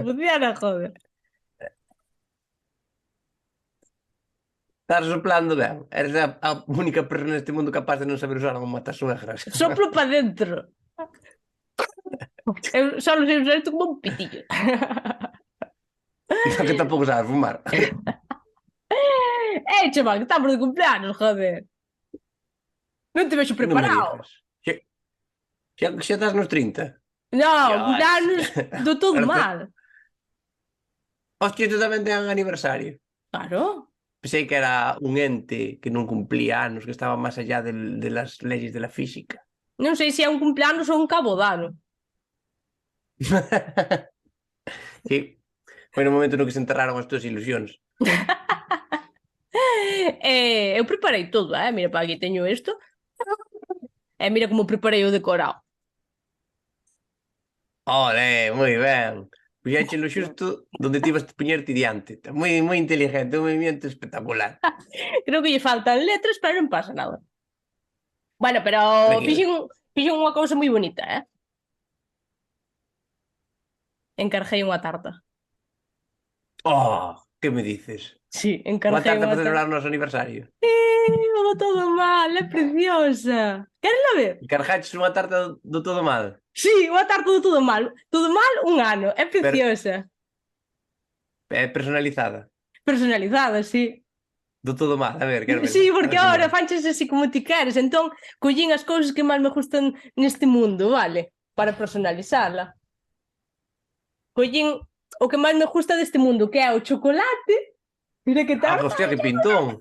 Funciona, joder. Estás soplando ben. Eres a única persona neste mundo capaz de non saber usar un matasuegras. Soplo para dentro. Eu só sei usar isto como un pitillo. Só que tampouco sabes fumar. Chaval, que estamos de cumpleaños, joder. Non te vexo Que non me preparado. digas. Xa estás nos 30. Non, Dios. cumpleaños do todo Parece... mal. Hostia, tú tamén ten aniversario. Claro. Pensei que era un ente que non cumplía anos, que estaba máis allá de las leyes de la física. Non sei se é un cumpleaños ou un cabo de ano. Sí, foi no momento no que se enterraron as túas ilusións. Eu preparei todo, mira, para aquí teño isto. E mira como preparei o decorado. Ole, moi ben. Puxéchelo xusto donde tivas de poñerte diante. Moi, moi inteligente, un movimiento espectacular. Creo que lle faltan letras, pero non pasa nada. Bueno, pero Tranquilo. fixen unha cousa moi bonita, Encarguei unha tarta. Oh, que me dices? Sí, Unha encarguei tarta unha para tarta. celebrar o noso aniversario. O todo mal, é preciosa. Queres la ver? Encargaches unha tarta do todo mal. Sí, unha tarta do todo mal. Todo mal un ano, é Pero preciosa. é personalizada. Personalizada, sí. Do todo mal, a ver, quero vela. Sí, A porque ver se ahora mola. fanches así como ti queres. Entón, collín as cousas que máis me gustan neste mundo, vale? Para personalizarla. Collín o que máis me gusta deste mundo, que é o chocolate. Mira que Ah, tarta. hostia, que pintón.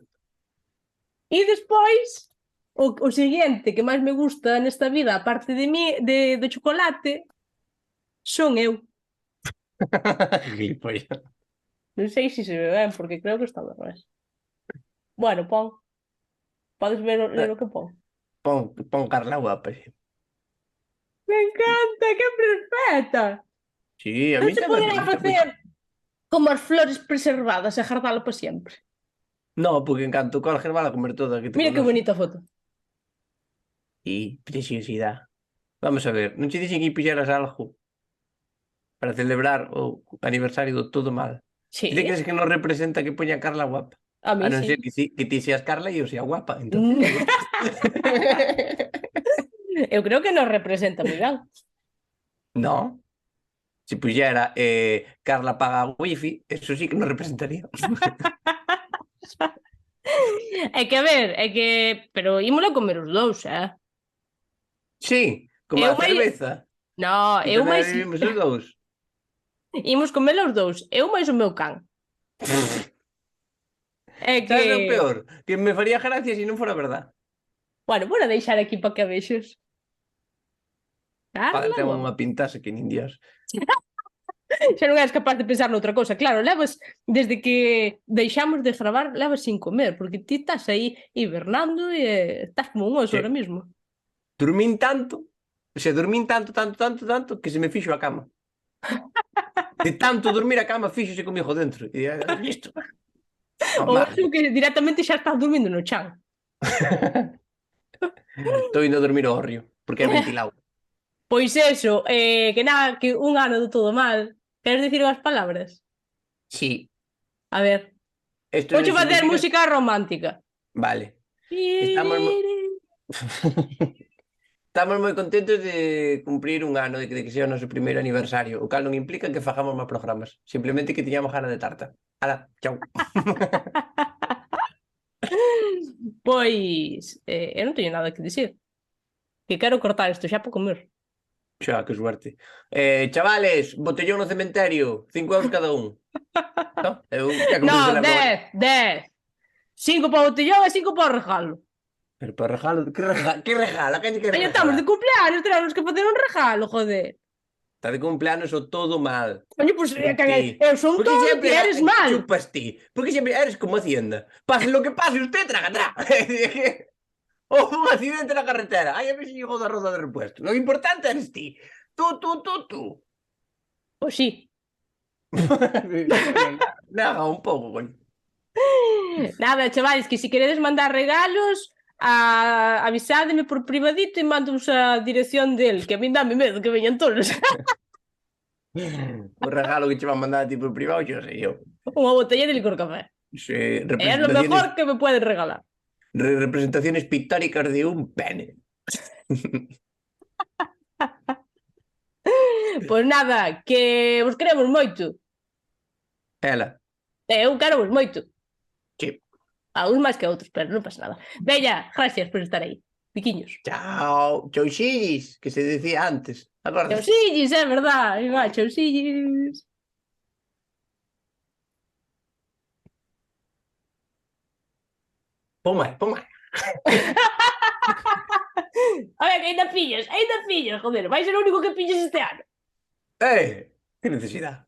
E despois, o seguinte que máis me gusta nesta vida, aparte de mí, do chocolate, son eu. Gilipollas. Non sei se se ve ben, porque creo que está de revés. Bueno, pon. Podes ver, ler o que pon. Pon Carla guapa. Sí, Me encanta, que perfecta. sí, a Non mí se tamén me poderá gusta facer moito. como as flores preservadas e guardalo para sempre. No, porque en canto colguen van a comer toda que te Mira que conoce. bonita foto. E preciosidade. Vamos a ver, non che dixen que fixeras algo para celebrar o aniversario do todo mal. Ti te Sí, crees que non representa que poña Carla guapa? a A mí non ser sí. que ti seas Carla e eu sea guapa, entonces me gustas. Eu creo que nos representa moi ben. No, se puxera Carla paga wifi, eso sí que nos representaría. É que, a ver, é que... Pero ímolo comer os dous, Sí, como Eu a máis... cerveza, No, que eu tamén máis... vivimos os dous. Imos comer os dous. Eu máis o meu can. É que... Sabes o peor? Que me faría gracia se non fora verdad. Bueno, vou a deixar aquí para que a vexes. Joder, Carla, ten guapa. unha pintase que nin Dios. Xa non és capaz de pensar noutra cousa. Claro, levas, desde que deixamos de gravar, levas sin comer, porque ti estás aí hibernando e estás como un oso Che, ahora mismo. dormín tanto, o sea, dormín tanto, que se me fixo a cama. De tanto dormir a cama fíxose comigo dentro. E listo, Ou amargo. eso que directamente xa estás dormindo no chan. Estou indo a dormir ao río, porque é ventilado. Pois eso, que nada, que un ano de todo mal. Queres dicir unhas palabras? Sí, A ver. isto non Vouche facer significa... música romántica. Vale, estamos... Estamos moi contentos de cumprir un ano de que sea o noso primeiro aniversario, o cal non implica que fagamos máis programas, simplemente que tiñamos gana de tarta. Ala, chao. Pois, eu non teño nada que dicir. Que quero cortar isto xa para comer. Xa, que suerte. Chavales, botellón no cementerio, 5 € cada un. No? Eu xa comprei No, la broma. 10. 5 para o botellón e 5 para o regalo. Pero para regalo, que regala? Que lle Oye, estamos de regalar? cumpleaños, tenemos que facer un regalo, joder. Está de cumpleanos o todo mal. Oye, pues Por ti. eu son Porque todo sempre e eres mal. chupas ti. Porque sempre eres como Hacienda. Pase lo que pase, usted traga atrás. O un accidente na carretera. Ai, a ver se llegou da roda de repuesto. Lo importante eres ti. Tú. Pois sí. Bueno, nada, un pouco, coño. Nada, chavales, que si queredes mandar regalos, avisádeme por privadito e mando a dirección del, que a min dame medo que veñan todos. O regalo que che van mandar a ti por privado, yo sei eu. Unha botella de licor café. É lo Representaciones, mejor que me pueden regalar. representaciones pictóricas de un pene. Pois nada, que vos queremos moito. Ela. Eu quero vos moito. Sí. A uns máis que a outros, pero non pasa nada. Veña, gracias por estar aí. Piquiños. Chao. Chouxillis, que se decía antes. Agora. Chausillis, é verdad. Venga, chausillis. Pon máis, pon máis. A ver, que ainda pillas, joder. Vai ser o único que pilles este ano. Que necesidade.